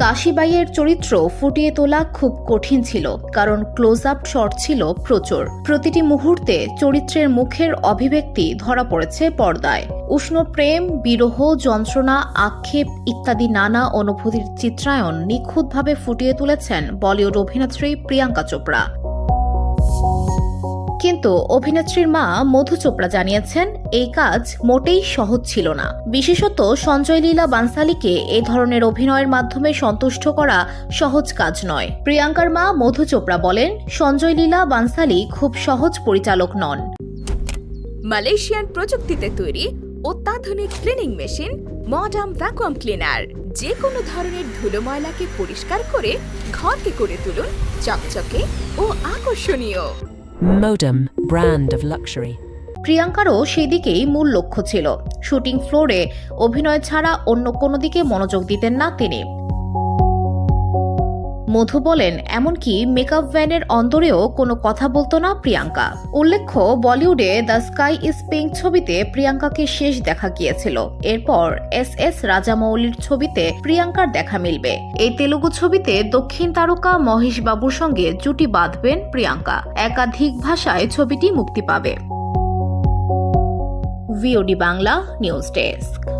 কাশিবাইয়ের চরিত্র ফুটিয়ে তোলা খুব কঠিন ছিল, কারণ ক্লোজ আপ শট ছিল প্রচুর। প্রতিটি মুহূর্তে চরিত্রের মুখের অভিব্যক্তি ধরা পড়েছে পর্দায়। উষ্ণ প্রেম, বিরহ, যন্ত্রণা, আক্ষেপ ইত্যাদি নানা অনুভূতির চিত্রায়ন নিখুঁতভাবে ফুটিয়ে তুলেছেন বলিউড অভিনেত্রী প্রিয়াঙ্কা চোপড়া। কিন্তু অভিনেত্রীর মা মধু চোপড়া জানিয়েছেন, এই কাজ মোটেই সহজ ছিল না। বিশেষত সঞ্জয় লীলা বানসালীকে এ ধরনের অভিনয়ের মাধ্যমে সন্তুষ্ট করা সহজ কাজ নয়। প্রিয়াঙ্কার মা মধু চোপড়া বলেন, সঞ্জয় লীলা বানসালী খুব সহজ পরিচালক নন। মালয়েশিয়ান প্রযুক্তিতে তৈরি অত্যাধুনিক cleaning machine modern vacuum cleaner যে কোনো ধরনের ধুলো ময়লাকে পরিষ্কার করে ঘরকে করে তুলুন চকচকে ও আকর্ষণীয়। Modem, brand of luxury. প্রিয়াঙ্কারও সেদিকেই মূল লক্ষ্য ছিল। শুটিং ফ্লোরে অভিনয় ছাড়া অন্য কোনো দিকে মনোযোগ দিতেন না তিনি। মধু বলেন, এমনকি মেকআপ ভ্যানের অন্তরেও কোনো কথা বলতো না প্রিয়াঙ্কা। উল্লেখ্য, বলিউডে দ্য স্কাই ইজ পিঙ্ক ছবিতে প্রিয়াঙ্কাকে শেষ দেখা গিয়েছিল। এরপর এস রাজামৌলির ছবিতে প্রিয়াঙ্কার দেখা মিলবে। এই তেলুগু ছবিতে দক্ষিণ তারকা মহেশ বাবুর সঙ্গে জুটি বাঁধবেন প্রিয়াঙ্কা। একাধিক ভাষায় ছবিটি মুক্তি পাবে। VOD Bangla news desk.